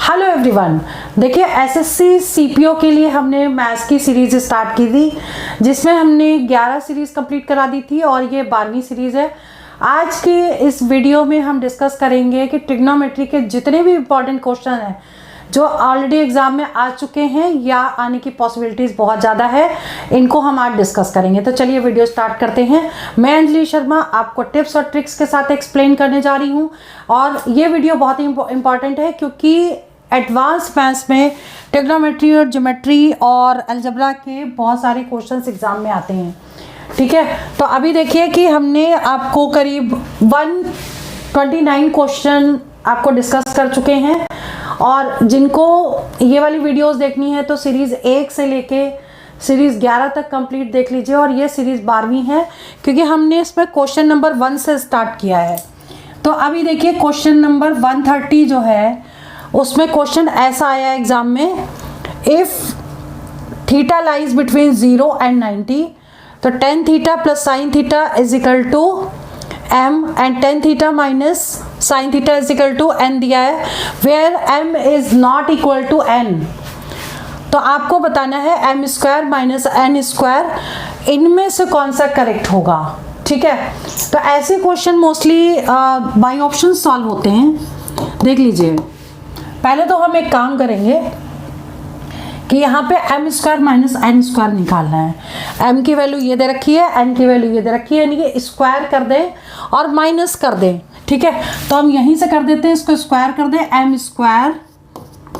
Hello everyone, देखिए SSC CPO के लिए हमने मैथ्स की सीरीज स्टार्ट की थी जिसमें हमने 11 सीरीज कंप्लीट करा दी थी और ये 12वीं सीरीज है। आज की इस वीडियो में हम डिस्कस करेंगे कि ट्रिग्नोमेट्री के जितने भी इम्पोर्टेंट क्वेश्चन हैं जो ऑलरेडी एग्जाम में आ चुके हैं या आने की पॉसिबिलिटीज़ बहुत ज़्यादा है, इनको हम आज डिस्कस करेंगे। तो चलिए वीडियो स्टार्ट करते हैं। मैं अंजलि शर्मा आपको टिप्स और ट्रिक्स के साथ एक्सप्लेन करने जा रही हूँ और ये वीडियो बहुत ही इम्पॉर्टेंट है क्योंकि एडवांस मैथ्स में ट्रिग्नोमेट्री और ज्योमेट्री और अलजेब्रा के बहुत सारे क्वेश्चंस एग्जाम में आते हैं। ठीक है, तो अभी देखिए कि हमने आपको करीब 129 क्वेश्चन आपको डिस्कस कर चुके हैं और जिनको ये वाली वीडियोस देखनी है तो सीरीज़ 1 से लेके सीरीज़ 11 तक कंप्लीट देख लीजिए और ये सीरीज़ 12वीं है क्योंकि हमने इसमें क्वेश्चन नंबर 1 से स्टार्ट किया है। तो अभी देखिए क्वेश्चन नंबर 130 जो है उसमें क्वेश्चन ऐसा आया एग्जाम में, if theta lies between 0 and 90 तो tan theta plus sine theta is equal to m and tan theta minus sine theta is equal to n दिया है, where m is not equal to n। तो आपको बताना है m square minus n square इनमें से कौन सा करेक्ट होगा। ठीक है, तो ऐसे question mostly by option solve होते हैं। देख लीजिए, पहले तो हम एक काम करेंगे कि यहाँ पे m square minus n square निकालना है। m की वैल्यू ये दे रखी है, n की वैल्यू ये दे रखी है, यानी कि स्क्वायर कर दें और माइनस कर दें। ठीक है, तो हम यहीं से कर देते हैं, इसको स्क्वायर कर दें, m square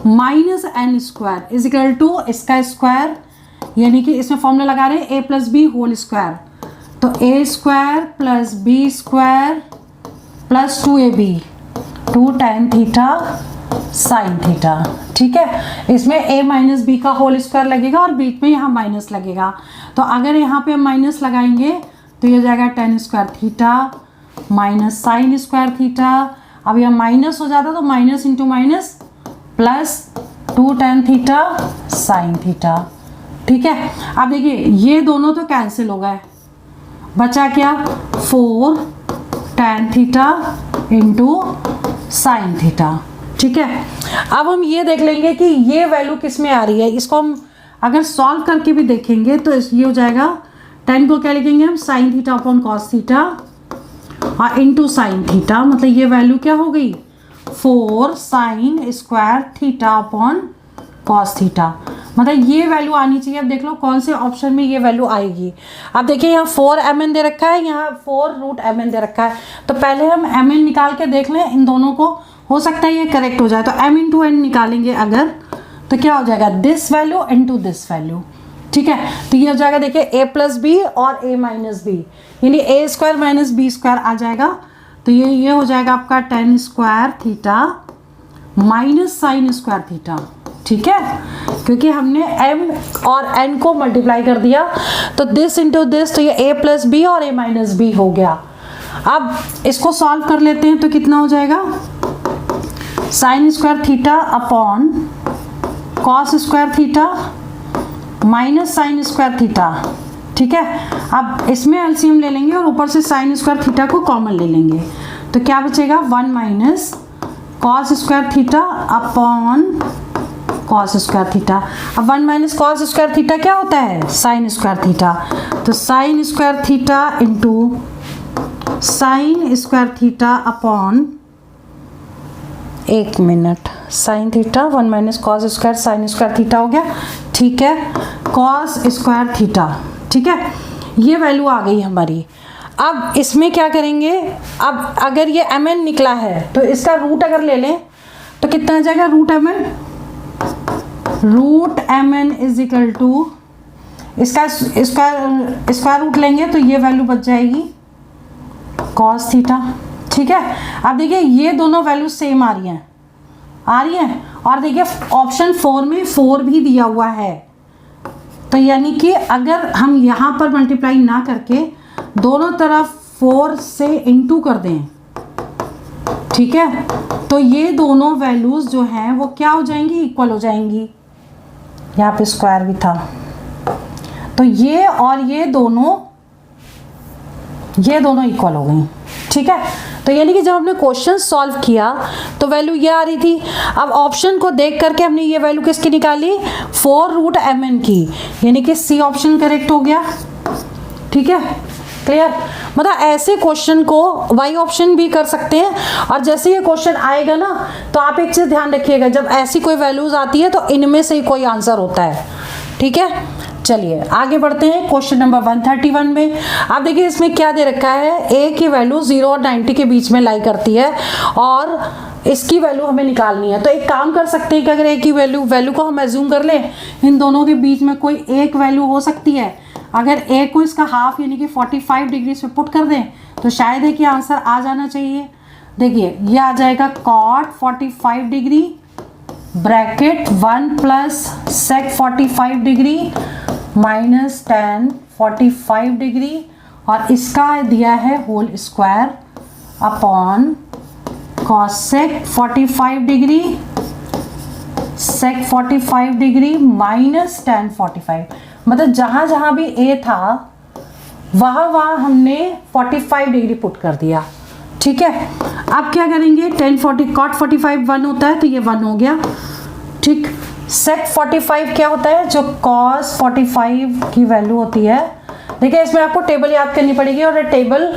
minus n square is equal to इसका स्क्वायर, यानी कि इसमें फॉर्मूला लगा रहे हैं a plus b whole square, तो a square plus B square plus 2ab 2 tan theta sine theta. ठीक है, इसमें a माइनस बी का होल स्क्वायर लगेगा और बीच में यहाँ माइनस लगेगा, तो अगर यहाँ पे माइनस लगाएंगे तो ये हो जाएगा tan square theta minus sine square theta. अब यह माइनस हो जाता तो minus into minus plus 2 tan theta sine theta. ठीक है, अब देखिए ये दोनों तो कैंसिल हो गए, बचा क्या 4 tan theta into sign theta. ठीक है, अब हम ये देख लेंगे कि ये वैल्यू किस में आ रही है। इसको हम अगर सॉल्व करके भी देखेंगे तो ये हो जाएगा, tan को क्या लिखेंगे हम sine theta upon cos theta और इंटू साइन थीटा, मतलब ये वैल्यू क्या हो गई 4 sign square theta upon cos theta, मतलब ये वैल्यू आनी चाहिए। अब देख लो कौन से ऑप्शन में ये वैल्यू आएगी। अब देखिए यहाँ 4mn दे रखा है, यहाँ 4√mn दे रखा है, तो पहले हम mn निकाल के देख लें इन दोनों को, हो सकता है ये करेक्ट हो जाए। तो m इंटू n निकालेंगे अगर तो क्या हो जाएगा this value into this value. ठीक है, तो ये हो जाएगा देखिए a प्लस बी और a माइनस बी, यानी a square minus B square आ जाएगा, तो ये हो जाएगा आपका tan square theta minus sine square theta. ठीक है, क्योंकि हमने m और n को मल्टीप्लाई कर दिया तो दिस इंटू दिस, तो ये a प्लस बी और a माइनस बी हो गया। अब इसको सॉल्व कर लेते हैं तो कितना हो जाएगा sign square theta upon cos square theta minus sine square theta. ठीक है, अब इसमें एलसीएम ले लेंगे और ऊपर से साइन स्क्वायर थीटा को कॉमन ले लेंगे, तो क्या बचेगा 1 minus cos square theta upon cos square theta. अब 1 माइनस कॉस स्क्वायर थीटा क्या होता है साइन स्क्वायर थीटा, तो sine square theta into sine square theta upon, एक minute, sine theta 1 minus cos square sine square theta हो गया। ठीक है, कॉस स्क्वायर थीटा। ठीक है, ये वैल्यू आ गई हमारी। अब इसमें क्या करेंगे, अब अगर ये mn निकला है तो इसका रूट अगर ले लें तो कितना आ जाएगा root mn is equal to इसका स्क्वायर रूट लेंगे तो ये वैल्यू बच जाएगी कॉस थीटा। ठीक है, अब देखिए ये दोनों वैल्यू सेम आ रही हैं और देखिए ऑप्शन 4 में 4 भी दिया हुआ है, तो यानी कि अगर हम यहाँ पर मल्टीप्लाई ना करके दोनों तरफ 4 से इंटू कर दें, ठीक है, तो ये दोनों वैल्यूज जो हैं वो क्या हो जाएंगी इक्वल हो जाएंगी। यहाँ पे स्क्वायर भी था, तो ये और ये दोनों इक्वल हो गई। ठीक है, तो यानी कि जब हमने क्वेश्चन सॉल्व किया तो वैल्यू ये आ रही थी। अब ऑप्शन को देख करके हमने ये वैल्यू किसकी निकाली, 4√mn की, यानी कि सी ऑप्शन करेक्ट हो गया। ठीक है, क्लियर। मतलब ऐसे क्वेश्चन को वाई ऑप्शन भी कर सकते हैं। और जैसे ये क्वेश्चन आएगा ना तो आप एक चीज़ ध्यान रखिएगा, जब ऐसी कोई वैल्यूज आती है तो इनमें से ही कोई आंसर होता है। ठीक है, चलिए आगे बढ़ते हैं क्वेश्चन नंबर 131 में। आप देखिए इसमें क्या दे रखा है, ए की वैल्यू 0 और 90 के बीच में लाई करती है और इसकी वैल्यू हमें निकालनी है। तो एक काम कर सकते हैं कि अगर ए की वैल्यू को हम एज्यूम कर लें, इन दोनों के बीच में कोई एक वैल्यू हो सकती है। अगर ए को इसका हाफ यानी कि 45 डिग्री से पुट कर दें तो शायद है कि आंसर आ जाना चाहिए। देखिए ये आ जाएगा cot 45 degree bracket 1 plus sec 45 degree minus tan 45 degree और इसका दिया है whole square upon cosec 45 degree sec 45 degree minus tan 45। मतलब जहाँ जहाँ भी a था वहाँ हमने 45 डिग्री पुट कर दिया। ठीक है, अब क्या करेंगे, cot 45 1 होता है तो ये 1 हो गया। ठीक, sec 45 क्या होता है, जो cos 45 की वैल्यू होती है। देखिए इसमें आपको टेबल याद करनी पड़ेगी और टेबल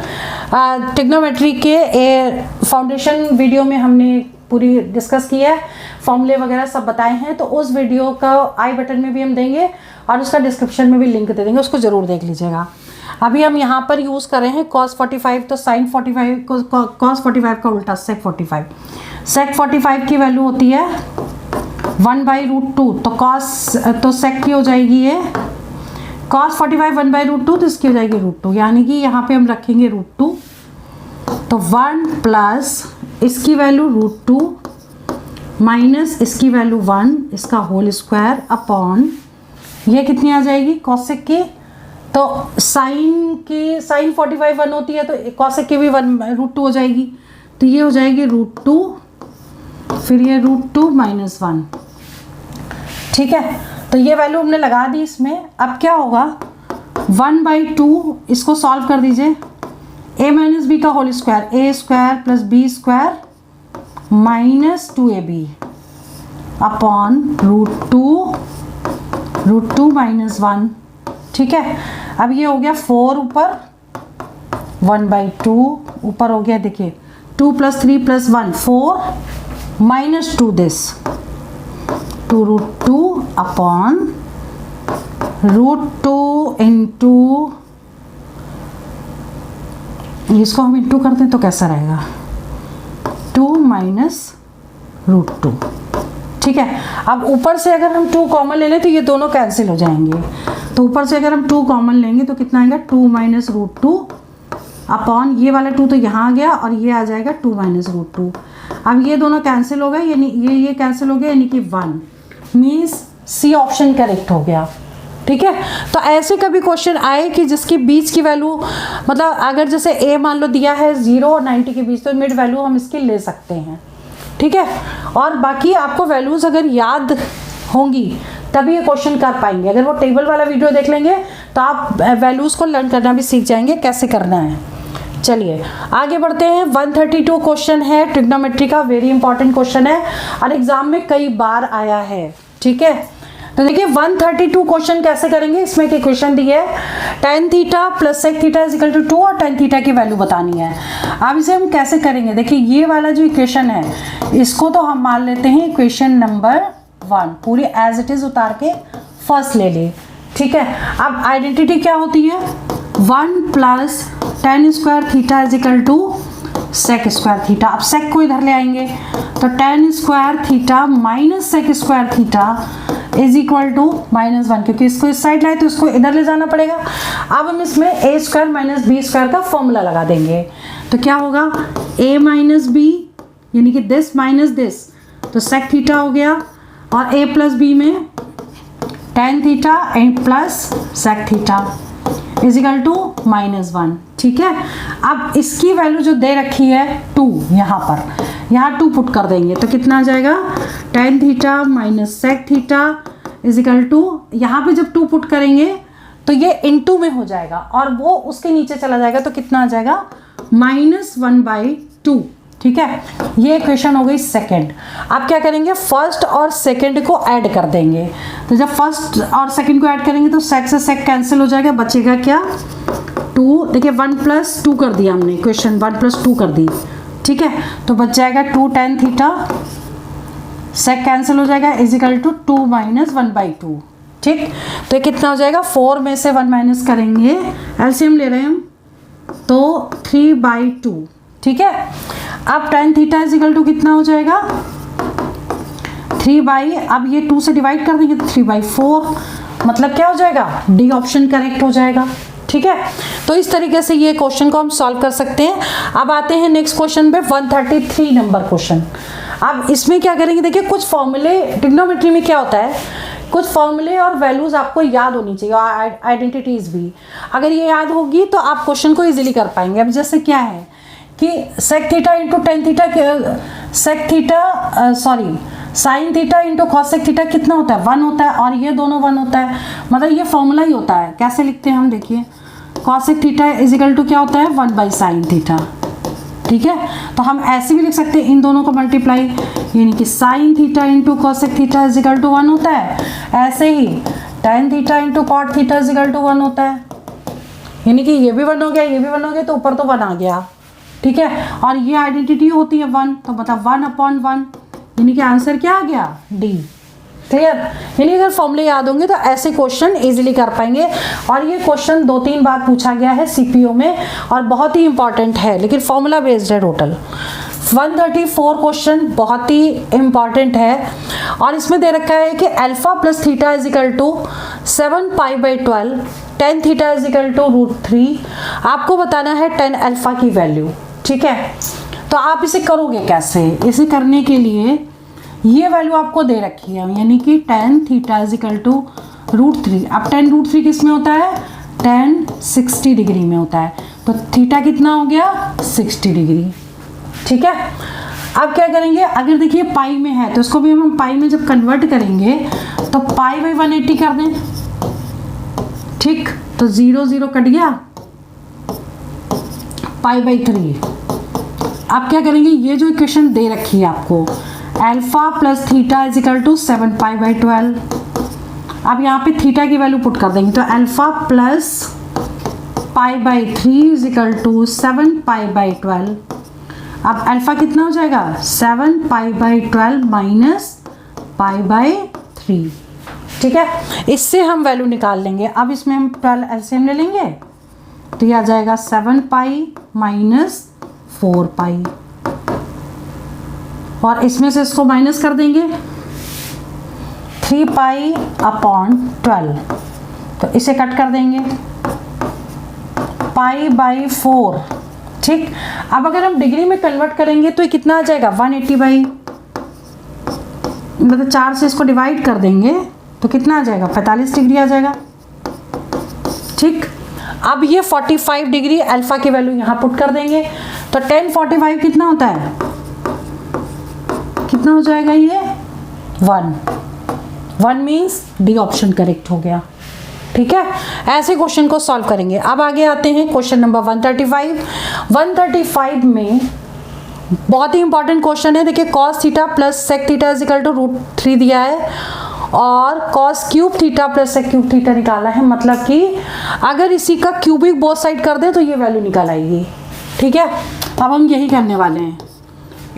ट्रिग्नोमेट्री के फाउंडेशन वीडियो में हमने पूरी डिस्कस की है, फॉर्मूले वगैरह सब बताए हैं। तो उस वीडियो का आई बटन में भी हम देंगे और उसका डिस्क्रिप्शन में भी लिंक दे देंगे, उसको ज़रूर देख लीजिएगा। अभी हम यहाँ पर यूज़ कर रहे हैं cos 45, तो sin 45 को cos 45 का उल्टा sec 45। sec 45 की वैल्यू होती है 1/√2, तो sec की हो जाएगी ये cos 45 1/√2, तो इसकी हो जाएगी √2, यानी कि यहाँ पे हम रखेंगे √2। तो 1 प्लस इसकी वैल्यू √2 माइनस इसकी वैल्यू 1, इसका होल स्क्वायर अपॉन ये कितनी आ जाएगी cosec की, तो sin 45 1 होती है तो cosec की भी √2 हो जाएगी, तो ये हो जाएगी √2 फिर ये √2 माइनस 1। ठीक है, तो ये वैल्यू हमने लगा दी इसमें। अब क्या होगा, 1/2 इसको सॉल्व कर दीजिए, a माइनस बी का whole square, a square plus B square minus 2ab upon √2 minus 1। ठीक है, अब ये हो गया 4 ऊपर 1/2 ऊपर हो गया, देखिए 2 + 3 + 1 4 माइनस 2 दिस 2√2 अपॉन √2 इंटू, इसको हम इंटू करते हैं तो कैसा रहेगा 2 माइनस √2। ठीक है, अब ऊपर से अगर हम 2 कॉमन ले लें तो ये दोनों कैंसिल हो जाएंगे। तो ऊपर से अगर हम 2 कॉमन लेंगे तो कितना आएगा 2 माइनस √2 अपॉन ये वाला 2 तो यहाँ आ गया और ये आ जाएगा 2 माइनस √2। अब ये दोनों कैंसिल हो गए, यानी ये कैंसिल हो गया, यानी कि 1 मीन्स सी ऑप्शन करेक्ट हो गया। ठीक है, तो ऐसे कभी क्वेश्चन आए कि जिसकी बीच की वैल्यू, मतलब अगर जैसे ए मान लो दिया है 0 और 90 के बीच, तो मिड वैल्यू हम इसकी ले सकते हैं। ठीक है, और बाकी आपको वैल्यूज़ अगर याद होंगी तभी ये क्वेश्चन कर पाएंगे। अगर वो टेबल वाला वीडियो देख लेंगे तो आप वैल्यूज़ को लर्न करना भी सीख जाएंगे कैसे करना है। चलिए आगे बढ़ते हैं। 132 क्वेश्चन है ट्रिग्नोमेट्री का, वेरी इंपॉर्टेंट क्वेश्चन है और एग्जाम में कई बार आया है। ठीक है, तो देखिए 132 क्वेश्चन कैसे करेंगे। इसमें एक इक्वेशन दी है tan theta plus sec theta equal to 2 और tan थीटा की वैल्यू बतानी है। अब इसे हम कैसे करेंगे, देखिए ये वाला जो इक्वेशन है इसको तो हम मान लेते हैं इक्वेशन नंबर 1, पूरी एज इट इज उतार के फर्स्ट ले ली। ठीक है, अब आइडेंटिटी क्या होती है 1 plus tan square theta equal to sec square theta. अब sec को इधर ले आएंगे तो tan square theta minus sec square theta is equal to -1, क्योंकि इसको इस साइड लाए तो इसको इधर ले जाना पड़ेगा। अब हम इसमें a square minus B square का फॉर्मूला लगा देंगे, तो क्या होगा a माइनस बी यानी कि दिस माइनस दिस, तो sec थीटा हो गया, और a प्लस बी में tan theta and plus sec theta is equal to -1। ठीक है, अब इसकी वैल्यू जो दे रखी है 2, यहाँ 2 पुट कर देंगे तो कितना आ जाएगा tan theta minus sec theta is equal to, यहाँ पे जब 2 पुट करेंगे तो ये इनटू में हो जाएगा और वो उसके नीचे चला जाएगा तो कितना आ जाएगा -1/2 2। ठीक है, ये इक्वेशन हो गई सेकंड। अब क्या करेंगे, फर्स्ट और सेकंड को ऐड कर देंगे। तो जब फर्स्ट और सेकंड को ऐड करेंगे तो सेक से सेक कैंसिल हो जाएगा, बचेगा क्या 2। देखिए 1 + 2 कर दिया हमने, इक्वेशन 1 + 2 कर दी। ठीक है, तो बच जाएगा 2 tan थीटा, सेक कैंसिल हो जाएगा, इजिकल टू 2 - 1/2। ठीक, तो ये कितना हो जाएगा, 4 में से 1 माइनस करेंगे, एलसीएम ले रहे हैं हम, तो 3/2। ठीक है, अब tan थीटा इजिकल टू कितना हो जाएगा 3 अब ये 2 से डिवाइड कर देंगे तो 3/4, मतलब क्या हो जाएगा, डी ऑप्शन करेक्ट हो जाएगा। ठीक है, तो इस तरीके से ये क्वेश्चन को हम सॉल्व कर सकते हैं। अब आते हैं नेक्स्ट क्वेश्चन पे, 133 नंबर क्वेश्चन। अब इसमें क्या करेंगे, देखिए कुछ फॉर्मूले, ट्रिग्नोमेट्री में क्या होता है, कुछ फॉर्मूले और वैल्यूज आपको याद होनी चाहिए, और आइडेंटिटीज भी। अगर ये याद होगी तो आप क्वेश्चन को इजीली कर पाएंगे। अब जैसे क्या है कि sec theta into tan theta, sine theta into cosec theta कितना होता है, 1 होता है, और ये दोनों 1 होता है, मतलब ये फॉर्मूला ही होता है। कैसे लिखते हैं हम, देखिए कॉसेक थीटा इजिकल टू क्या होता है 1/sin थीटा। ठीक है, तो हम ऐसे भी लिख सकते हैं, इन दोनों को मल्टीप्लाई, यानी कि sine theta into cosec theta is equal to 1 होता है। ऐसे ही tan theta into cot theta is equal to 1 होता है, यानी कि ये भी 1 हो गया, ये भी 1 हो गया, तो ऊपर तो 1 आ गया। ठीक है, और ये आइडेंटिटी होती है 1, तो मतलब 1/1, यानी कि आंसर क्या आ गया, डी। क्लियर, यानी अगर फॉर्मूले याद होंगे तो ऐसे क्वेश्चन इजीली कर पाएंगे। और ये क्वेश्चन 2-3 बार पूछा गया है सीपीओ में, और बहुत ही इंपॉर्टेंट है, लेकिन फॉर्मूला बेस्ड है टोटल। 134 क्वेश्चन बहुत ही इंपॉर्टेंट है, और इसमें दे रखा है कि alpha plus theta is equal to 7π/12, tan theta is equal to √3। आपको बताना है tan अल्फा की वैल्यू। ठीक है, तो आप इसे करोगे कैसे, इसे करने के लिए ये वैल्यू आपको दे रखी है, यानी कि tan थीटा इजिकल टू √3। अब tan √3 किस में होता है, tan 60 डिग्री में होता है, तो थीटा कितना हो गया 60 डिग्री। ठीक है, अब क्या करेंगे, अगर देखिए पाई में है तो इसको भी हम पाई में जब कन्वर्ट करेंगे तो π/180 कर दें। ठीक, तो 0 0 कट गया, π/3। अब क्या करेंगे, ये जो इक्वेशन दे रखी है आपको, alpha plus theta is equal to 7π/12। अब यहाँ पे थीटा की वैल्यू पुट कर देंगे, तो अल्फा प्लस π/3 इजिकल टू 7π/12। अब अल्फा कितना हो जाएगा 7π/12 माइनस π/3। ठीक है, इससे हम वैल्यू निकाल लेंगे। अब इसमें हम 12 एलसीएम ले लेंगे, तो ये आ जाएगा 7π माइनस 4π, और इसमें से इसको माइनस कर देंगे 3π/12, तो इसे कट कर देंगे π/4। ठीक, अब अगर हम डिग्री में कन्वर्ट करेंगे तो ये कितना आ जाएगा 180, मतलब 4 से इसको डिवाइड कर देंगे तो कितना आ जाएगा 45 डिग्री आ जाएगा। ठीक, अब ये 45 डिग्री अल्फा की वैल्यू यहाँ पुट कर देंगे, तो tan 45 कितना होता है, कितना हो जाएगा ये 1 मीन्स डी ऑप्शन करेक्ट हो गया। ठीक है, ऐसे क्वेश्चन को सॉल्व करेंगे। अब आगे आते हैं क्वेश्चन नंबर 135। 135 में बहुत ही इंपॉर्टेंट क्वेश्चन है। देखिए cos theta plus sec theta is equal to √3 दिया है, और cos cube theta plus sec cube theta निकाला है, मतलब कि अगर इसी का क्यूबिक बोथ साइड कर दें तो ये वैल्यू निकल आएगी। ठीक है, अब हम यही करने वाले हैं,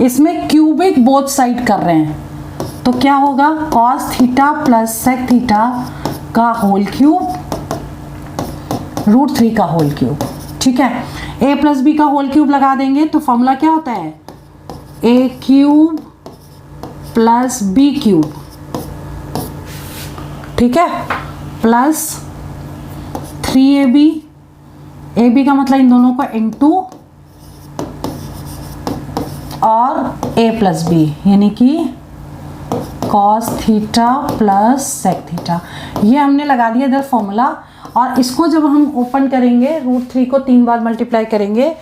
इसमें क्यूबिक बोथ साइड कर रहे हैं, तो क्या होगा cos theta plus sec theta का होल क्यूब √3 का होल क्यूब। ठीक है, a प्लस बी का होल क्यूब लगा देंगे तो फॉर्मूला क्या होता है a cube plus B cube. ठीक है, प्लस 3ab, ab का मतलब इन दोनों को इनटू और a प्लस बी, यानी कि cos theta plus sec theta. ये हमने लगा दिया इधर फॉर्मूला, और इसको जब हम ओपन करेंगे √3 को 3 बार मल्टीप्लाई करेंगे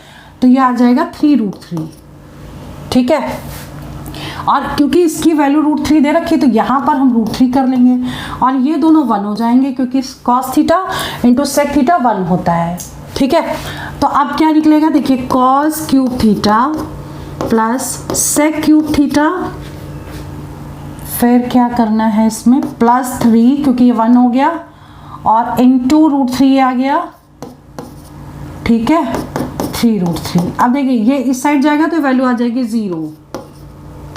तो ये आ जाएगा 3√3। ठीक है, और क्योंकि इसकी वैल्यू √3 दे रखी है तो यहाँ पर हम √3 कर लेंगे, और ये दोनों 1 हो जाएंगे क्योंकि cos theta into sec theta 1 होता है। ठीक है, तो अब क्या निकलेगा, देखिए cos cube theta plus sec cube theta, फिर क्या करना है इसमें +3 क्योंकि ये 1 हो गया और इंटू √3 आ गया, ठीक है 3√3। अब देखिए ये इस साइड जाएगा तो वैल्यू आ जाएगी 0,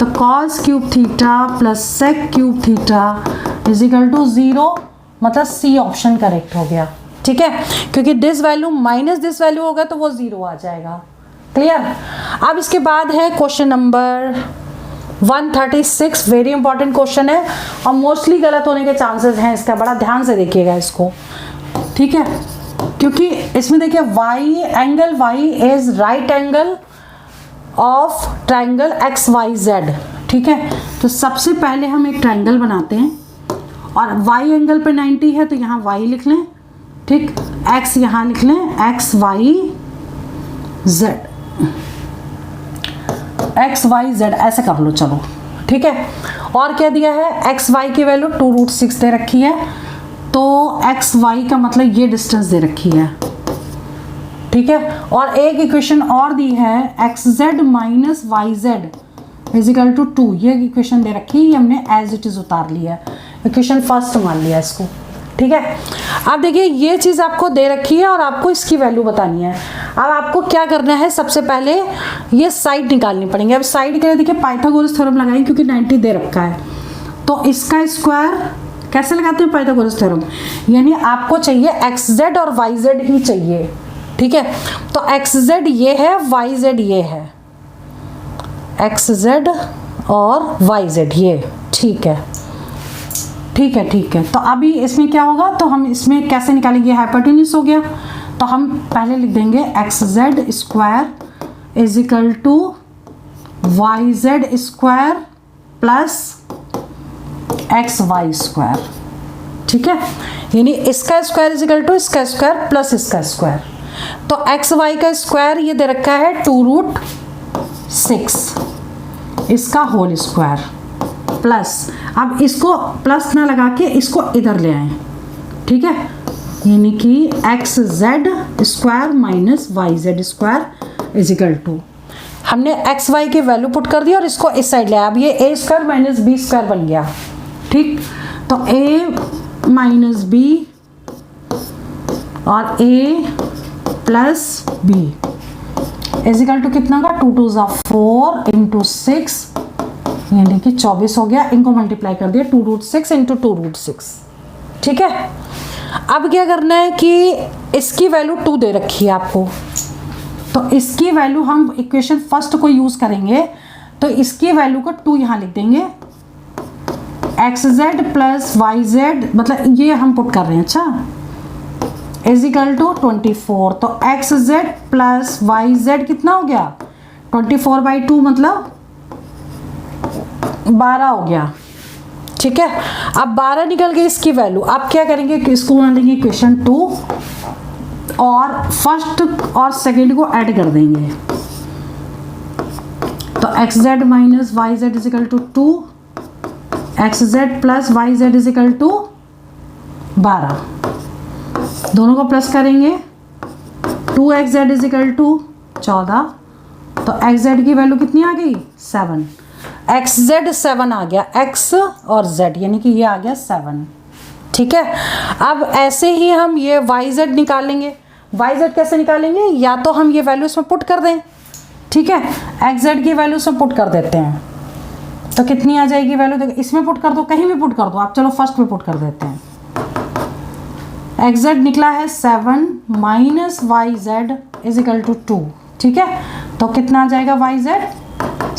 तो cos cube theta plus sec cube theta is equal to 0, मतलब सी ऑप्शन करेक्ट हो गया, ठीक है, क्योंकि this value minus this value होगा तो वो 0 आ जाएगा। क्लियर। अब इसके बाद है question number 136, very important question है और मोस्टली गलत होने के चांसेस हैं इसका, बड़ा ध्यान से देखिएगा इसको, ठीक है, क्योंकि इसमें देखिए angle Y is right angle of triangle XYZ, ठीक है। तो सबसे पहले हम एक ट्राइंगल बनाते हैं और वाई एंगल पे 90 है तो यहाँ वाई लिख लें, ठीक, एक्स यहाँ लिख लें XYZ ऐसे कर लो, चलो ठीक है। और क्या दिया है, XY की वैल्यू 2√6 दे रखी है, तो XY का मतलब ये डिस्टेंस दे रखी है, ठीक है। और एक इक्वेशन और दी है XZ minus YZ is equal to 2, ये इक्वेशन दे रखी है, ये हमने एज इट इज उतार लिया, इक्वेशन फर्स्ट मान लिया इसको, ठीक है। अब देखिए ये चीज़ आपको दे रखी है और आपको इसकी वैल्यू बतानी है। अब आपको क्या करना है, सबसे पहले ये साइड निकालनी पड़ेंगे। अब साइड के लिए देखिए पाइथागोरस थ्योरम लगाएंगे क्योंकि 90 दे रखा है, तो इसका स्क्वायर कैसे लगाते हैं पाइथागोरस थ्योरम, यानी आपको चाहिए XZ और YZ ही चाहिए, ठीक है। तो XZ ये है, YZ ये है, XZ और YZ ये, ठीक है ठीक है ठीक है। तो अभी इसमें क्या होगा, तो हम इसमें कैसे निकालेंगे, हाइपोटेन्यूज हो गया, तो हम पहले लिख देंगे XZ square is equal to YZ square plus XY square, ठीक है, यानी इसका स्क्वायर इज इक्वल टू इसका स्क्वायर प्लस इसका स्क्वायर। तो XY का स्क्वायर ये दे रखा है 2√6, इसका होल स्क्वायर प्लस, अब इसको प्लस ना लगा के इसको इधर ले आए, ठीक है, यानी कि XZ square minus YZ square is equal to, हमने XY की वैल्यू पुट कर दी और इसको इस साइड ले आया, अब ये A square minus B square बन गया, ठीक। तो A माइनस B और A plus B is equal to कितना का, 2 2 4 इंटू 6, यानी कि 24 हो गया, इनको मल्टीप्लाई कर दिया 2√6 इंटू 2√6, ठीक है। अब क्या करना है कि इसकी वैल्यू 2 दे रखी है आपको, तो इसकी वैल्यू हम इक्वेशन फर्स्ट को यूज करेंगे, तो इसकी वैल्यू को 2 यहाँ लिख देंगे, XZ प्लस YZ मतलब ये हम पुट कर रहे हैं, अच्छा, इज इक्वल टू 24, तो XZ प्लस YZ कितना हो गया 24/2 मतलब 12 हो गया, ठीक है। अब 12 निकल गई इसकी वैल्यू, अब क्या करेंगे कि इसको बना देंगे इक्वेशन 2 और फर्स्ट और सेकंड को ऐड कर देंगे, तो XZ minus YZ is equal to 2, XZ plus YZ is equal to 12, दोनों को प्लस करेंगे, 2XZ इज इक्वल टू 14, तो XZ की वैल्यू कितनी आ गई 7, XZ 7 आ गया, X और Z यानी कि ये आ गया 7, ठीक है। अब ऐसे ही हम ये YZ निकालेंगे, YZ कैसे निकालेंगे, या तो हम ये वैल्यू इसमें पुट कर दें, ठीक है, XZ की वैल्यू इसमें पुट कर देते हैं, तो कितनी आ जाएगी वैल्यू, देखो इसमें पुट कर दो, कहीं भी पुट कर दो आप, चलो फर्स्ट में पुट कर देते हैं, XZ निकला है 7 minus YZ is equal to 2, ठीक है, तो कितना आ जाएगा YZ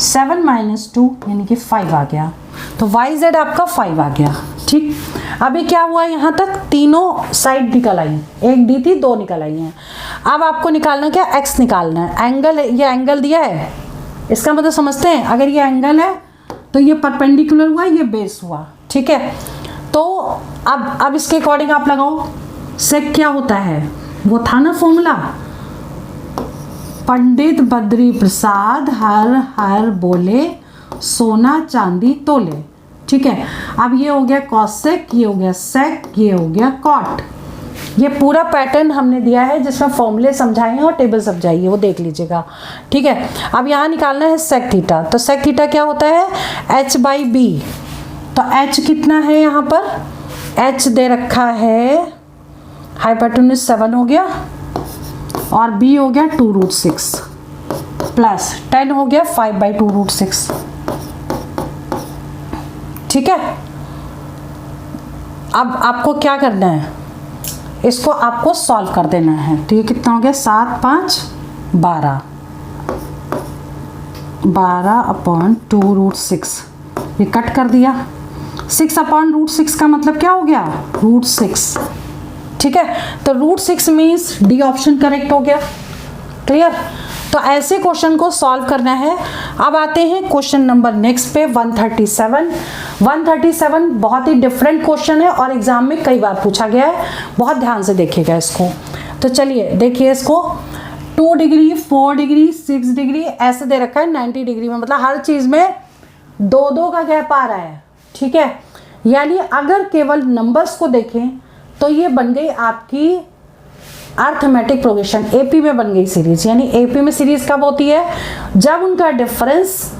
7 माइनस 2 यानी कि 5 आ गया, तो YZ आपका 5 आ गया, ठीक। अभी क्या हुआ, यहाँ तक तीनों साइड निकल आई, एक दी थी 2 निकल आई हैं। अब आपको निकालना क्या, X निकालना है, एंगल, ये एंगल दिया है, इसका मतलब समझते हैं, अगर ये एंगल है तो ये परपेंडिकुलर हुआ, ये बेस हुआ, ठीक है। तो अब इसके अकॉर्डिंग आप लगाओ, सेक क्या होता है, वो था ना फॉर्मूला, पंडित बद्री प्रसाद हर हर बोले सोना चांदी तोले, ठीक है। अब ये हो गया कॉसेक, ये हो गया सेक, ये हो गया कॉट, ये पूरा पैटर्न हमने दिया है जिसमें फॉर्मूले समझाए हैं और टेबल समझाई है, वो देख लीजिएगा। ठीक है, अब यहाँ निकालना है सेक थीटा। तो सेक थीटा क्या होता है, h बाई बी। तो h कितना है यहाँ पर, h दे रखा है, हाइपोटेन्यूज 7 हो गया और b हो गया 2√6 प्लस 10 हो गया 5/2√6। ठीक है, अब आपको क्या करना है, इसको आपको सॉल्व कर देना है। तो ये कितना हो गया, 7 5 12, 12/2√6, ये कट कर दिया। 6/√6 का मतलब क्या हो गया, √6। ठीक है, तो √6 मीन्स डी ऑप्शन करेक्ट हो गया। क्लियर, तो ऐसे क्वेश्चन को सॉल्व करना है। अब आते हैं क्वेश्चन नंबर नेक्स्ट पे 137। 137 बहुत ही डिफरेंट क्वेश्चन है और एग्जाम में कई बार पूछा गया है, बहुत ध्यान से देखिएगा इसको। तो चलिए देखिए इसको, 2 डिग्री 4 डिग्री 6 डिग्री ऐसे दे रखा है 90 डिग्री में, मतलब हर चीज में 2-2 का गैप आ रहा है। ठीक है, यानी अगर केवल नंबर्स को देखें तो ये बन गई आपकी अर्थमेटिक प्रोग्रेशन, एपी में बन गई सीरीज। यानी एपी में सीरीज कब होती है, जब उनका डिफरेंस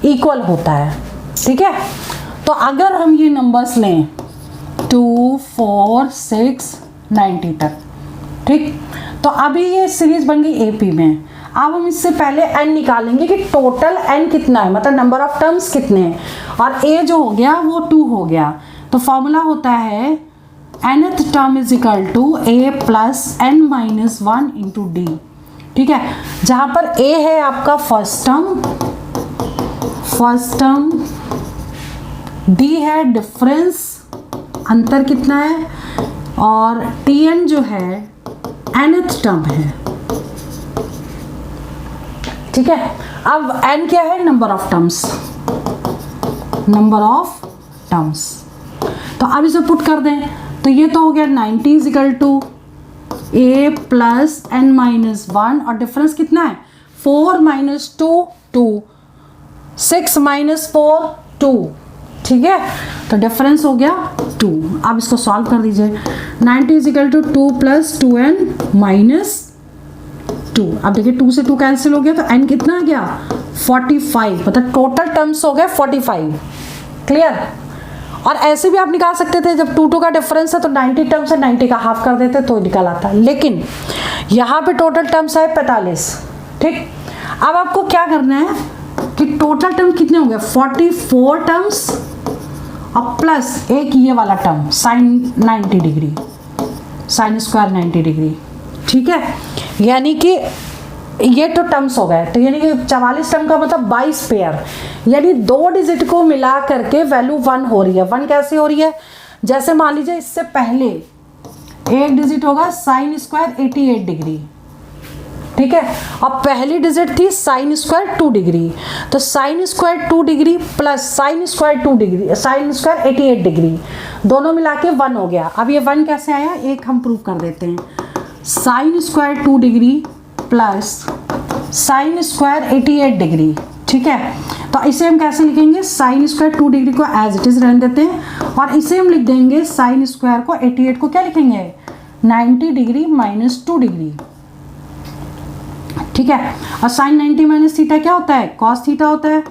इक्वल होता है। ठीक है, तो अगर हम ये नंबर्स लें 2 4 6 90 तक, ठीक, तो अभी ये सीरीज बन गई एपी में। अब हम इससे पहले n निकालेंगे कि टोटल n कितना है, मतलब नंबर ऑफ टर्म्स कितने हैं, और a जो हो गया वो 2 हो गया। तो फॉर्मूला होता है nth term is equal to a plus n minus 1 into D. ठीक है, जहां पर a है आपका फर्स्ट टर्म, d है डिफरेंस, अंतर कितना है, और tn जो है nth टर्म है। ठीक है, अब n क्या है, नंबर ऑफ टर्म्स। तो अब इसे पुट कर दें, तो ये तो हो गया 90 is equal to a plus n minus 1, और डिफरेंस कितना है 4 माइनस 2 2, 6 माइनस 4 2। ठीक है, तो डिफरेंस हो गया 2। अब इसको सॉल्व कर दीजिए, 90 is equal to 2 plus 2n minus 2। अब देखिए 2 से 2 कैंसिल हो गया, तो n कितना आ गया 45, मतलब टोटल टर्म्स हो गए 45। क्लियर, और ऐसे भी आप निकाल सकते थे, जब 2 2 का डिफरेंस है तो 90 टर्म्स है, 90 का हाफ कर देते तो निकल आता। लेकिन यहाँ पे टोटल टर्म्स है 45। ठीक, अब आपको क्या करना है कि टोटल टर्म कितने होंगे 44 टर्म्स और प्लस एक ये वाला term sine 90 degree, sine square 90 degree. ठीक है, यानी कि ये तो टर्म्स हो गए, तो यानी कि 44 टर्म का मतलब 22 पेयर, यानी 2 डिजिट को मिला करके वैल्यू 1 हो रही है। 1 कैसे हो रही है, जैसे मान लीजिए इससे पहले एक डिजिट होगा साइन स्क्वायर 88 डिग्री। ठीक है, और पहली डिजिट थी साइन स्क्वायर 2 डिग्री, तो sine square 2 degree plus sine square 2 degree, sine square 88 degree, दोनों मिला के 1 हो गया। अब ये 1 कैसे आया, एक हम प्रूव कर देते हैं, sine square 2 degree plus sine square 88 degree. ठीक है, तो इसे हम कैसे लिखेंगे, साइन स्क्वायर 2 डिग्री को एज इट इज रहने देते हैं, और इसे हम लिख देंगे साइन स्क्वायर को 88 को क्या लिखेंगे 90 डिग्री माइनस 2 डिग्री। ठीक है, और साइन 90 माइनस थीटा क्या होता है, कॉस थीटा होता है।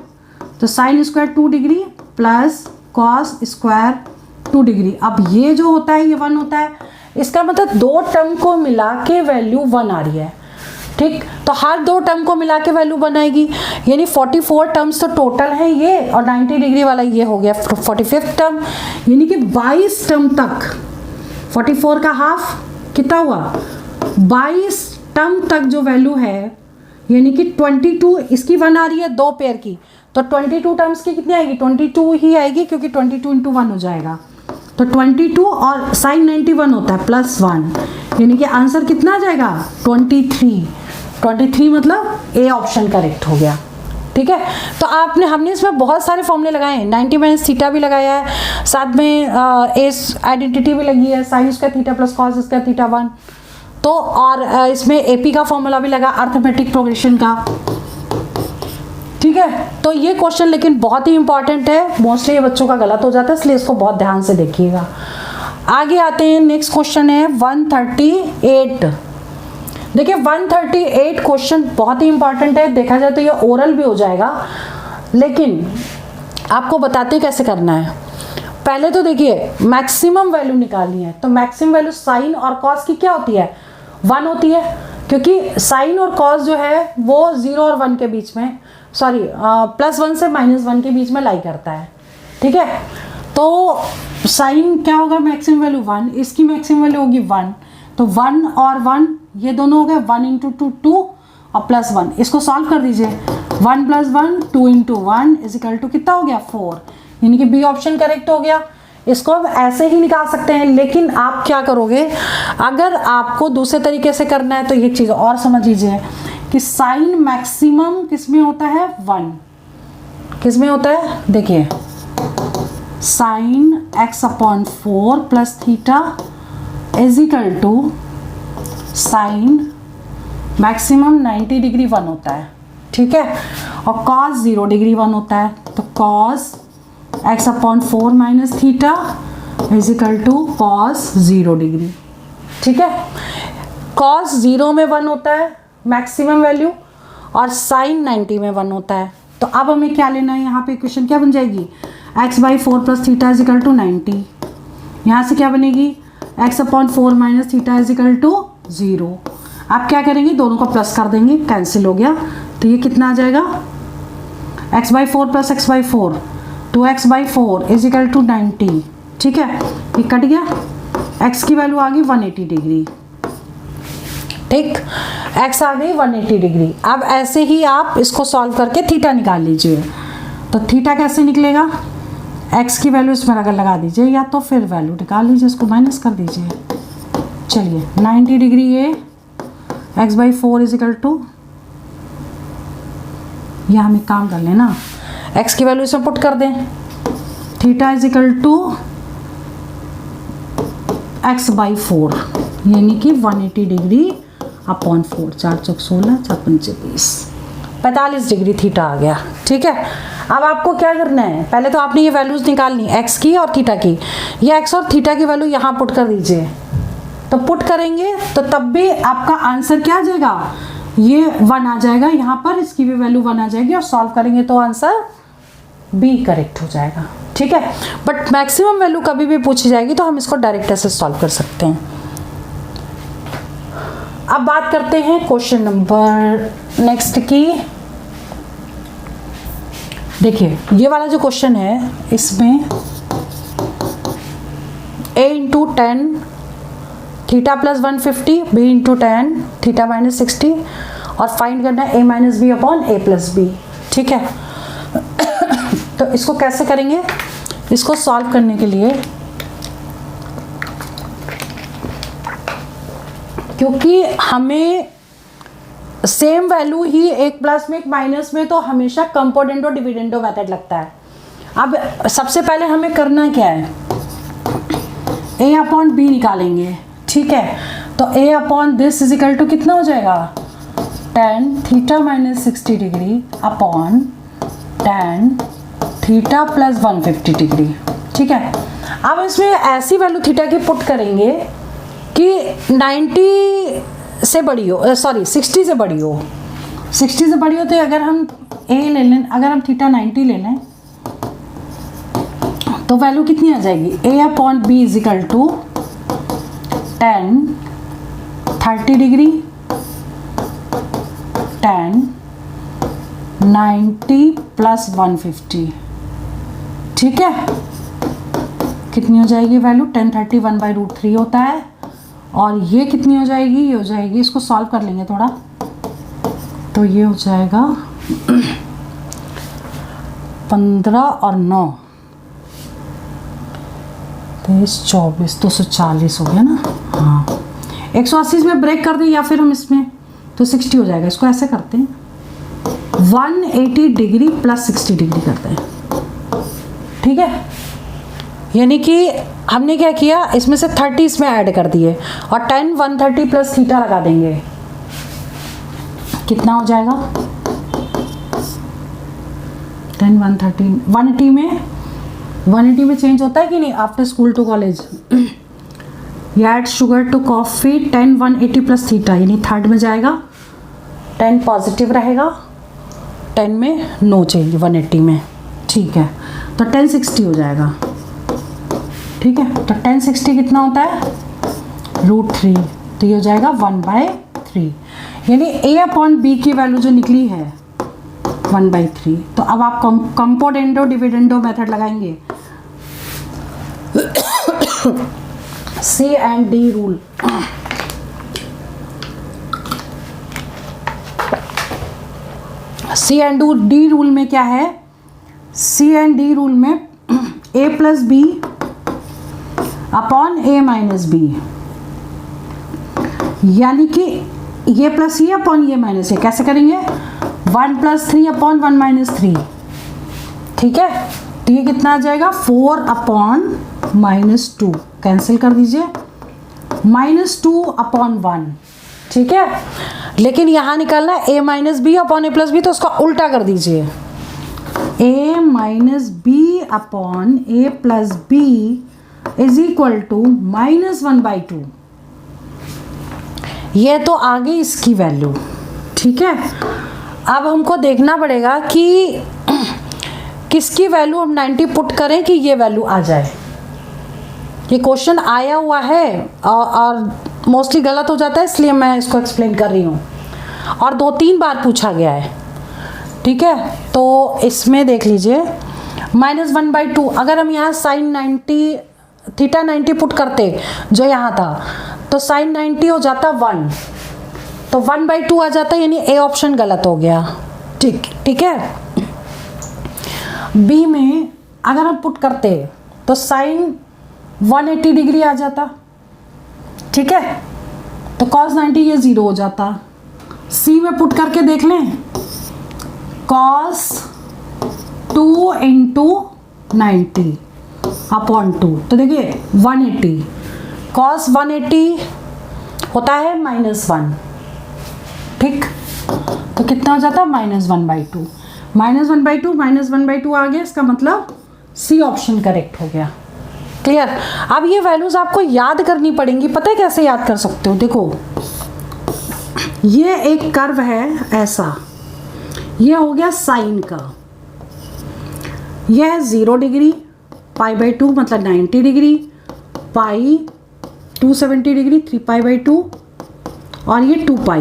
तो sine square 2 degree plus cos square 2 degree. अब ये जो होता है ये 1 होता है, इसका मतलब 2 टर्म को मिला के वैल्यू 1 आ रही है। ठीक, तो हर 2 टर्म को मिला के वैल्यू 1 आएगी, यानी 44 टर्म्स तो टोटल है ये, और 90 डिग्री वाला ये हो गया 45th टर्म, यानी कि 22 टर्म तक। 44 का हाफ कितना हुआ 22 टर्म तक जो वैल्यू है, यानी कि 22, इसकी 1 आ रही है 2 पेयर की, तो 22 टर्म्स की कितनी आएगी 22 ही आएगी, क्योंकि 22 इंटू 1 हो जाएगा। तो 22 और साइन 91 होता है प्लस 1, यानी कि आंसर कितना आ जाएगा 23 मतलब ए ऑप्शन करेक्ट हो गया। ठीक है, तो हमने इसमें बहुत सारे फॉर्मूले लगाए हैं, 90 माइनस थीटा भी लगाया है, साथ में एस आइडेंटिटी भी लगी है, sine square theta plus cos square theta 1, तो और इसमें एपी का फॉर्मूला भी लगा, अर्थमेटिक प्रोग्रेशन का। ठीक है, तो ये क्वेश्चन लेकिन बहुत ही इंपॉर्टेंट है, मोस्टली ये बच्चों का गलत हो जाता है, इसलिए इसको बहुत ध्यान से देखिएगा। आगे आते हैं, नेक्स्ट क्वेश्चन है 138। देखिए 138 क्वेश्चन बहुत ही इंपॉर्टेंट है, देखा जाए तो ये ओरल भी हो जाएगा, लेकिन आपको बताते कैसे करना है। पहले तो देखिए मैक्सिमम वैल्यू निकालनी है, तो मैक्सिमम वैल्यू साइन और कॉस की क्या होती है, 1 होती है, क्योंकि साइन और कॉस जो है वो 0 और 1 के बीच में, सॉरी +1 से -1 के बीच में लाई करता है, ठीक है। तो साइन क्या होगा, मैक्सिमम वैल्यू 1, इसकी मैक्सिमम वैल्यू होगी 1, तो 1 और 1 ये दोनों हो गए, 1 × 2 2 और +1, इसको सॉल्व कर दीजिए। 1 + 1 2 × 1 = कितना हो गया 4, यानी कि बी ऑप्शन करेक्ट हो गया। इसको अब ऐसे ही निकाल सकते हैं, लेकिन आप क्या करोगे, अगर आपको दूसरे तरीके से करना है तो ये चीज़ और समझ लीजिए कि साइन मैक्सिमम किस में होता है, 1 किस में होता है, देखिए साइन x/4 + थीटा = साइन मैक्सिमम 90 डिग्री 1 होता है, ठीक है, और कॉस 0 डिग्री 1 होता है, तो कॉस x/4 - थीटा = कॉस 0 डिग्री, ठीक है। कॉस 0 में 1 होता है मैक्सिमम वैल्यू, और साइन 90 में 1 होता है। तो अब हमें क्या लेना है, यहाँ पे इक्वेशन क्या बन जाएगी, x/4 + थीटा = 90, यहाँ से क्या बनेगी, x/4 - थीटा = 0। आप क्या करेंगे, दोनों को प्लस कर देंगे, कैंसिल हो गया, तो ये कितना आ जाएगा, x/4 + x/4 2x/4 = 90, ठीक है, ये कट गया, x की वैल्यू आ गई 180 डिग्री, ठीक, x आ गई 180 डिग्री। अब ऐसे ही आप इसको सॉल्व करके थीटा निकाल लीजिए। तो थीटा कैसे निकलेगा, x की वैल्यू इसमें अगर लगा दीजिए, या तो फिर वैल्यू निकाल लीजिए, इसको माइनस कर दीजिए। चलिए 90 डिग्री ये x/4 = या हम एक काम कर लें ना, x की वैल्यू इसमें पुट कर दें, थीटा = x/4 यानी कि 180 डिग्री अपॉन 4, 4 × 16 4 × 20 45 डिग्री थीटा आ गया, ठीक है। अब आपको क्या करना है, पहले तो आपने ये वैल्यूज निकालनी x की और थीटा की, ये x और थीटा की वैल्यू यहाँ पुट कर दीजिए। तो पुट करेंगे तो तब भी आपका आंसर क्या आ जाएगा, ये 1 आ जाएगा यहाँ पर, इसकी भी वैल्यू 1 आ जाएगी, और सॉल्व करेंगे तो आंसर बी करेक्ट हो जाएगा, ठीक है। बट मैक्सिमम वैल्यू कभी भी पूछी जाएगी तो हम इसको डायरेक्ट ऐसे सॉल्व कर सकते हैं। अब बात करते हैं क्वेश्चन नंबर नेक्स्ट की। देखिए ये वाला जो क्वेश्चन है, इसमें a × 10 थीटा +150, b × 10 थीटा -60, और फाइंड करना है a - b/a + b, ठीक है। तो इसको कैसे करेंगे, इसको सॉल्व करने के लिए, क्योंकि हमें सेम वैल्यू ही एक प्लस में एक माइनस में तो हमेशा कंपोनेंटो डिविडेंडो मेथड लगता है। अब सबसे पहले हमें करना क्या है, a/b निकालेंगे, ठीक है। तो a/this = कितना हो जाएगा, tan theta -60 degree upon tan theta +150 degree, ठीक है। अब इसमें ऐसी वैल्यू थीटा की पुट करेंगे कि 90 से बड़ी हो, सॉरी 60 से बड़ी हो, 60 से बड़ी हो। तो अगर हम a ले लें, अगर हम थीटा 90 ले लें तो वैल्यू कितनी आ जाएगी, a/b = tan 30 डिग्री tan 90 + 150, ठीक है। कितनी हो जाएगी वैल्यू, tan 30 1/√3 होता है, और ये कितनी हो जाएगी, ये हो जाएगी, इसको सॉल्व कर लेंगे थोड़ा, तो ये हो जाएगा 15 और 9 23 24 240 हो गया ना, हाँ। 180 में ब्रेक कर दें या फिर हम इसमें, तो 60 हो जाएगा। इसको ऐसे करते हैं, 180 डिग्री + 60 डिग्री करते हैं, ठीक है। यानी कि हमने क्या किया, इसमें से 30 इसमें ऐड कर दिए, और tan 130 + थीटा लगा देंगे, कितना हो जाएगा, tan 130 180 में चेंज होता है कि नहीं, आफ्टर स्कूल टू कॉलेज ये add sugar to coffee 10 180 plus theta, यानी थर्ड में जाएगा, 10 पॉजिटिव रहेगा, 10 में नो चेंज 180 में, ठीक है। तो 1060 हो जाएगा, ठीक है। तो 1060 कितना होता है, √3, तो ये हो जाएगा 1/3, यानी a अपॉन b की वैल्यू जो निकली है 1/3। तो अब आप कंपोनेंडो डिविडेंडो मेथड लगाएंगे, C and D rule. C and D rule में क्या है, C एंड D रूल में a plus B upon a minus B, यानी कि ये प्लस ये अपॉन ये माइनस ये, कैसे करेंगे, 1 + 3 अपॉन 1 - 3, ठीक है। तो ये कितना आ जाएगा, 4 अपॉन -2, कैंसिल कर दीजिए, -2 अपॉन 1, ठीक है। लेकिन यहाँ निकालना है a minus B upon a plus B, तो उसका उल्टा कर दीजिए, a minus B upon a plus B is equal to -1/2। ये तो आ गई इसकी वैल्यू, ठीक है। अब हमको देखना पड़ेगा कि किसकी वैल्यू हम 90 पुट करें कि ये वैल्यू आ जाए। ये क्वेश्चन आया हुआ है और मोस्टली गलत हो जाता है, इसलिए मैं इसको एक्सप्लेन कर रही हूँ, और 2-3 बार पूछा गया है, ठीक है। तो इसमें देख लीजिए -1/2, अगर हम यहाँ sin 90 थीटा 90 पुट करते जो यहाँ था, तो sin 90 हो जाता 1, तो 1/2 आ जाता, यानी ए ऑप्शन गलत हो गया, ठीक है। बी में अगर हम पुट करते तो sin 180 डिग्री आ जाता, ठीक है, तो cos 90 ये 0 हो जाता। सी में पुट करके देख लें, cos 2 × 90 अपॉन 2, तो देखिए 180, cos 180 होता है -1, ठीक, तो कितना हो जाता है, -1/2, -1/2 आ गया, इसका मतलब सी ऑप्शन करेक्ट हो गया, क्लियर। अब ये वैल्यूज आपको याद करनी पड़ेंगी, पता है कैसे याद कर सकते हो, देखो ये एक कर्व है ऐसा, ये हो गया साइन का, यह है 0 डिग्री, π/2 मतलब 90 डिग्री, पाई 270 डिग्री, 3π/2, और ये 2π,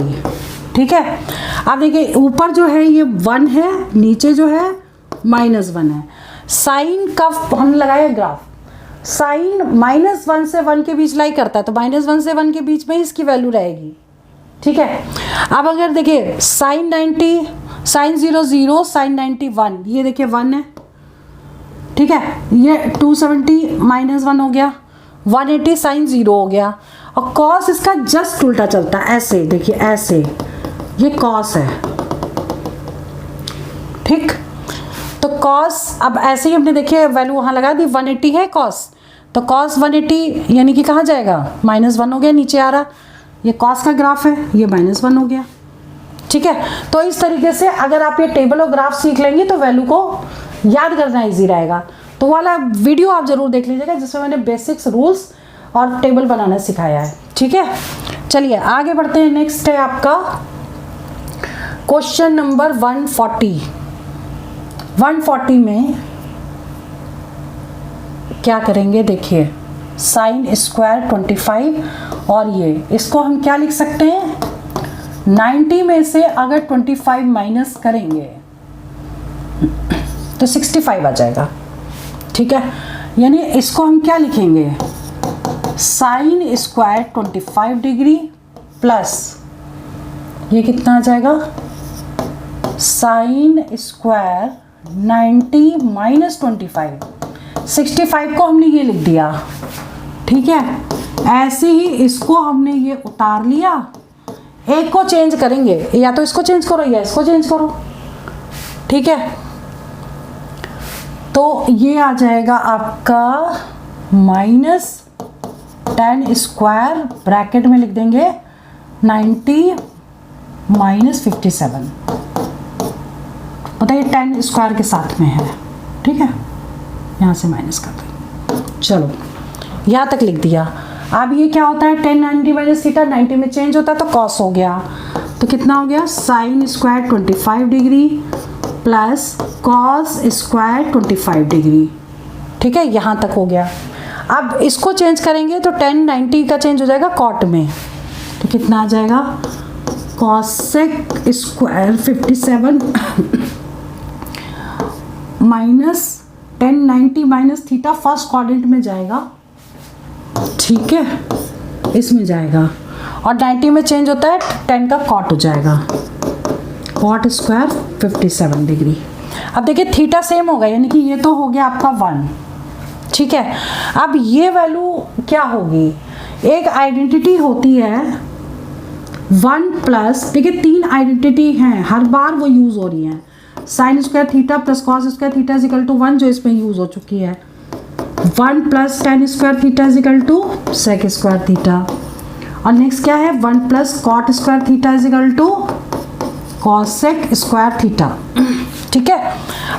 ठीक है। अब देखिए ऊपर जो है ये 1 है, नीचे जो है -1 है। साइन का हमने लगाया ग्राफ, साइन -1 से 1 के बीच लाई करता है, तो -1 से 1 के बीच में ही इसकी वैल्यू रहेगी, ठीक है। अब अगर देखिए sin 90, sin 0 0, sin 90 1, ये देखिए 1 है, ठीक है, ये 270 -1 हो गया, 180 sin 0 हो गया, और cos इसका जस्ट उल्टा चलता है, ऐसे देखिए ऐसे, ये cos है, ठीक। तो cos अब ऐसे ही हमने देखिए वैल्यू वहाँ लगा दी, 180 है cos, तो cos 180 यानी कि कहाँ जाएगा, -1 हो गया, नीचे आ रहा, ये cos का ग्राफ है, ये -1 हो गया, ठीक है। तो इस तरीके से अगर आप ये टेबल और ग्राफ सीख लेंगे तो वैल्यू को याद करना इजी रहेगा। तो वाला वीडियो आप जरूर देख लीजिएगा जिसमें मैंने बेसिक्स रूल्स और टेबल बनाना सिखाया है, ठीक है। चलिए आगे बढ़ते हैं, नेक्स्ट है आपका क्वेश्चन नंबर 140। 140 में क्या करेंगे, देखिए sin स्क्वायर 25, और ये इसको हम क्या लिख सकते हैं, 90 में से अगर 25 माइनस करेंगे तो 65 आ जाएगा, ठीक है। यानी इसको हम क्या लिखेंगे, sin स्क्वायर 25 डिग्री प्लस ये कितना आ जाएगा, sin स्क्वायर 90 माइनस 25, 65 को हमने ये लिख दिया, ठीक है। ऐसे ही इसको हमने ये उतार लिया, एक को चेंज करेंगे, या तो इसको चेंज करो या इसको चेंज करो, ठीक है। तो ये आ जाएगा आपका -10 स्क्वायर, ब्रैकेट में लिख देंगे 90 माइनस 57, पता है 10 स्क्वायर के साथ में है, ठीक है, यहाँ से माइनस कर दें, चलो यहाँ तक लिख दिया। अब ये क्या होता है, 10 90 माइनस थीटा 90 में चेंज होता है तो कॉस हो गया, तो कितना हो गया sine square 25 degree plus cos square 25 degree. ठीक है, यहाँ तक हो गया। अब इसको चेंज करेंगे तो 10 90 का चेंज हो जाएगा कॉट में, तो कितना आ जाएगा cosec square 57 minus 10 90 minus theta first quadrant में जाएगा। ठीक है, इसमें जाएगा और 90 में चेंज होता है 10 का कॉट हो जाएगा, कॉट स्क्वायर 57 डिग्री। अब देखिए थीटा सेम होगा, यानी कि ये तो हो गया आपका 1। ठीक है, अब ये वैल्यू क्या होगी, एक आइडेंटिटी होती है 1 प्लस, देखिए 3 आइडेंटिटी हैं, हर बार वो यूज हो रही हैं, sine square theta plus cos square theta is equal to 1 जो इसमें यूज हो चुकी है, 1 plus tan square theta is equal to sec square theta, और नेक्स्ट क्या है 1 plus cot square theta is equal to cosec square theta. ठीक है,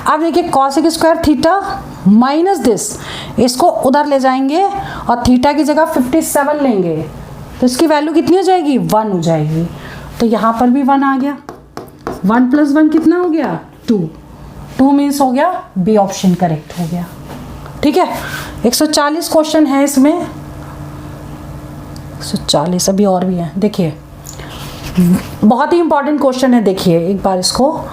अब देखिए cosec square theta minus this, इसको उधर ले जाएंगे और थीटा की जगह 57 लेंगे तो इसकी वैल्यू कितनी हो जाएगी 1 हो जाएगी, तो यहाँ पर भी 1 आ गया, 1 प्लस 1 कितना हो गया 2 मीन्स हो गया बी ऑप्शन करेक्ट हो गया। ठीक है, 140 क्वेश्चन है इसमें, 140 अभी और भी है। देखिए बहुत ही इंपॉर्टेंट क्वेश्चन है, देखिए एक बार इसको,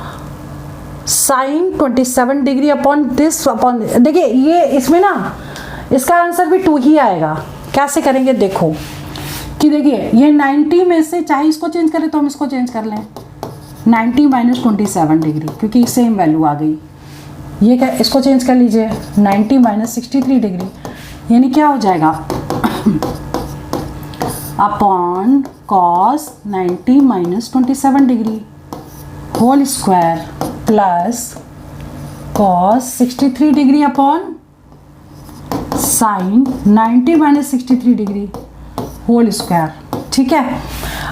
sine 27 degree upon this upon, देखिए ये इसमें ना इसका आंसर भी 2 ही आएगा। कैसे करेंगे देखो कि देखिए ये 90 में से चाहे इसको चेंज करें तो हम इसको चेंज कर लें, 90 माइनस 27 डिग्री क्योंकि सेम वैल्यू आ गई, ये क्या इसको चेंज कर लीजिए 90 माइनस 63 डिग्री, यानी क्या हो जाएगा upon cos 90 minus 27 degree whole square plus cos 63 degree upon sine 90 minus 63 degree whole square. ठीक है,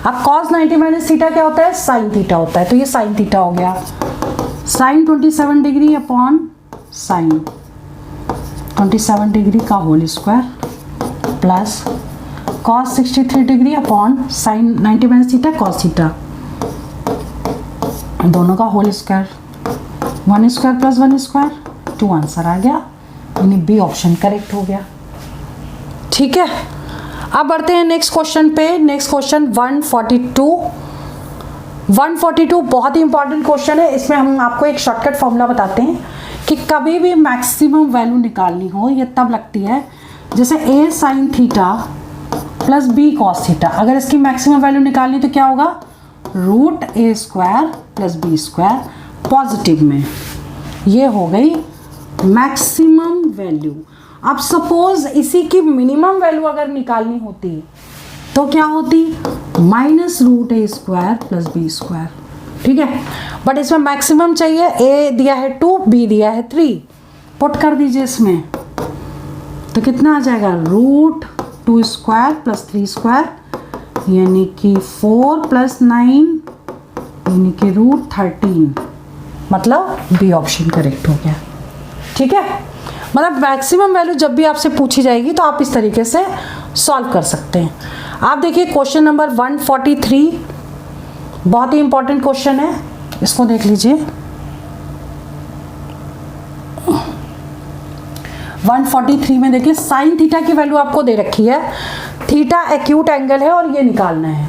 अब कॉस 90 माइनस थीटा क्या होता है साइन थीटा होता है, तो ये साइन थीटा हो गया, sine 27 degree upon sine 27 degree का whole square plus cos 63 degree upon sine 90 minus theta cos theta, दोनों का whole square, 1 square plus 1 square 2 answer आ गया, यानी बी ऑप्शन करेक्ट हो गया। ठीक है, अब बढ़ते हैं नेक्स्ट क्वेश्चन पे। नेक्स्ट क्वेश्चन 142 बहुत ही इंपॉर्टेंट क्वेश्चन है। इसमें हम आपको एक शॉर्टकट फॉर्मूला बताते हैं कि कभी भी मैक्सिमम वैल्यू निकालनी हो ये तब लगती है जैसे a sine theta plus b cos theta, अगर इसकी मैक्सिमम वैल्यू निकालनी तो क्या होगा root a square plus B square positive में, ये हो गई मैक्सिमम वैल्यू। अब सपोज इसी की मिनिमम वैल्यू अगर निकालनी होती तो क्या होती माइनस रूट ए स्क्वायर प्लस बी स्क्वायर। ठीक है, बट इसमें मैक्सिमम चाहिए, a दिया है 2 b दिया है 3, पुट कर दीजिए इसमें तो कितना आ जाएगा रूट 2 स्क्वायर प्लस 3 स्क्वायर यानी कि 4 प्लस 9 यानी कि रूट 13, मतलब बी ऑप्शन करेक्ट हो गया। ठीक है, मतलब मैक्सिमम वैल्यू जब भी आपसे पूछी जाएगी तो आप इस तरीके से सॉल्व कर सकते हैं। आप देखिए क्वेश्चन नंबर 143 बहुत ही इंपॉर्टेंट क्वेश्चन है, इसको देख लीजिए। 143 में देखिए साइन थीटा की वैल्यू आपको दे रखी है, थीटा एक्यूट एंगल है और ये निकालना है,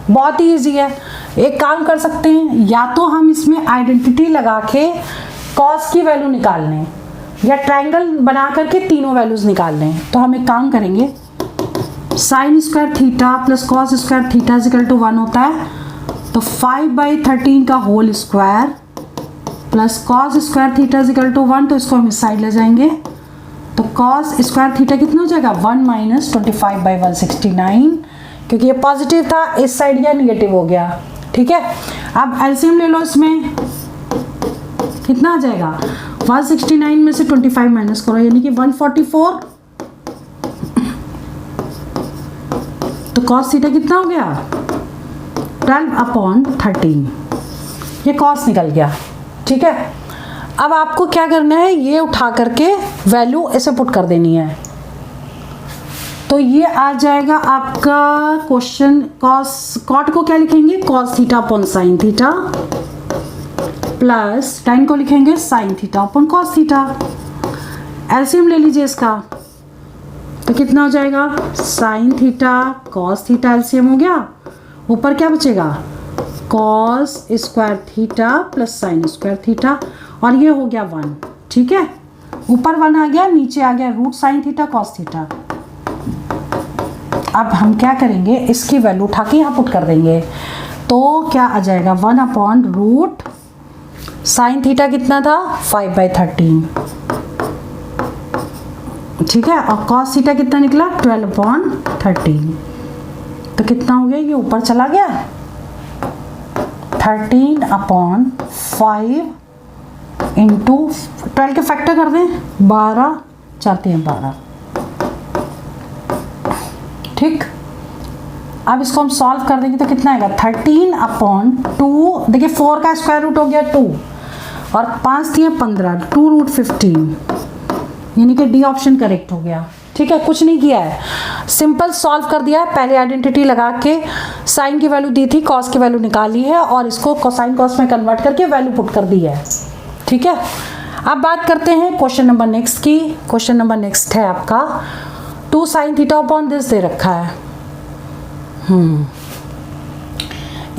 बहुत ही इजी है। एक काम कर सकते हैं, या तो हम इसमें आइडेंटिटी लगा के कॉस की वैल्यू निकाल लें या ट्रायंगल बना करके तीनों वैल्यूज निकाल लें। तो हम एक काम करेंगे, sine square theta plus cos square theta is equal to 1 होता है, तो 5/13 का whole square plus cos square theta is equal to 1, तो इसको हम इस साइड ले जाएंगे तो कॉस स्क्वायर थीटा कितना हो जाएगा 1 माइनस 25/169, क्योंकि ये पॉजिटिव था इस साइड या निगेटिव हो गया। ठीक है, अब एलसीएम ले लो, इसमें कितना आ जाएगा 169 में से 25 माइनस करो यानी कि 144, तो कॉस थीटा कितना हो गया 12/13, ये कॉस निकल गया। ठीक है, अब आपको क्या करना है, ये उठा करके वैल्यू ऐसे पुट कर देनी है, तो ये आ जाएगा आपका क्वेश्चन। कॉट को क्या लिखेंगे, cos theta upon sine theta, plus tan को लिखेंगे sine theta upon cos theta. LCM ले लीजिए इसका, तो कितना हो जाएगा, sign theta cos theta LCM हो गया, ऊपर क्या बचेगा, cos square theta plus sign square theta, और ये हो गया 1। ठीक है, ऊपर 1 आ गया, नीचे आ गया root sine theta cos theta. अब हम क्या करेंगे, इसकी वैल्यू उठा के यहाँ पुट कर देंगे, तो क्या आ जाएगा 1 अपॉन रूट साइन थीटा कितना था 5/13। ठीक है, और कॉस थीटा कितना निकला 12/13। तो कितना हो गया, ये ऊपर चला गया, 13/5 इंटू 12 के फैक्टर कर दें, 12 4 3 12। ठीक, अब इसको हम सॉल्व कर देंगे तो कितना आएगा, 13/2। देखिए 4 का स्क्वायर रूट हो गया 2, और 5 थी 15, 2 रूट 15, यानी कि डी ऑप्शन करेक्ट हो गया। ठीक है, कुछ नहीं किया है, सिंपल सॉल्व कर दिया है। पहले आइडेंटिटी लगा के साइन की वैल्यू दी थी, कॉस की वैल्यू निकाली है, और इसको कोसाइन कॉस में कन्वर्ट करके वैल्यू पुट कर दी है। ठीक है, अब बात करते हैं क्वेश्चन नंबर नेक्स्ट की। क्वेश्चन नंबर नेक्स्ट है आपका 2 sine theta upon this they रखा है।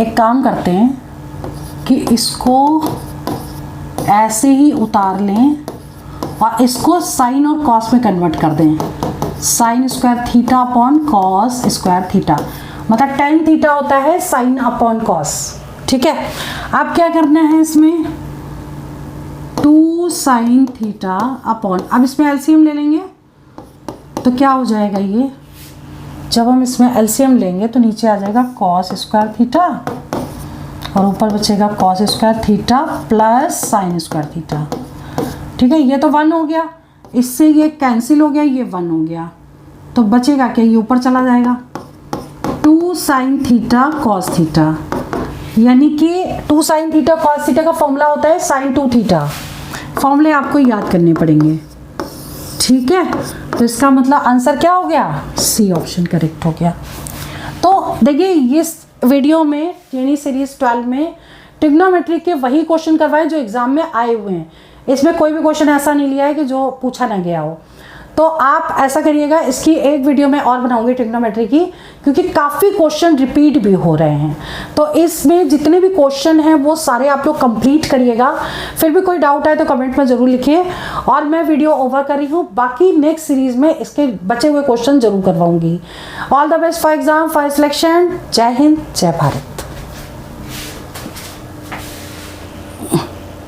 एक काम करते हैं कि इसको ऐसे ही उतार लें और इसको साइन और कॉस में कन्वर्ट कर दें। Sign square theta upon cos square theta, मतलब tan थीटा होता है साइन अपॉन कॉस। ठीक है, अब क्या करना है इसमें, 2 साइन थीटा अपॉन, अब इसमें एलसीएम ले लेंगे तो क्या हो जाएगा, ये जब हम इसमें एलसीएम लेंगे तो नीचे आ जाएगा कॉस स्क्वायर थीटा, और ऊपर बचेगा cos square theta plus sign square theta. ठीक है, ये तो 1 हो गया, इससे ये कैंसिल हो गया, ये 1 हो गया, तो बचेगा क्या, ये ऊपर चला जाएगा 2 साइन थीटा कॉस थीटा, यानी कि 2 साइन थीटा कॉस थीटा का फॉर्मूला होता है साइन 2 थीटा। फॉर्मूले आपको याद करने पड़ेंगे। ठीक है, तो इसका मतलब आंसर क्या हो गया, सी ऑप्शन करेक्ट हो गया। तो देखिए इस वीडियो में यानी सीरीज 12 में ट्रिग्नोमेट्री के वही क्वेश्चन करवाए जो एग्जाम में आए हुए हैं। इसमें कोई भी क्वेश्चन ऐसा नहीं लिया है कि जो पूछा ना गया हो। तो आप ऐसा करिएगा, इसकी एक वीडियो में और बनाऊंगी ट्रिग्नोमेट्री की, क्योंकि काफ़ी क्वेश्चन रिपीट भी हो रहे हैं। तो इसमें जितने भी क्वेश्चन हैं वो सारे आप लोग कंप्लीट करिएगा। फिर भी कोई डाउट आए तो कमेंट में ज़रूर लिखिए, और मैं वीडियो ओवर कर रही हूँ, बाकी नेक्स्ट सीरीज़ में इसके बचे हुए क्वेश्चन जरूर करवाऊंगी। All the best for exam, for selection. जय हिंद, जय भारत।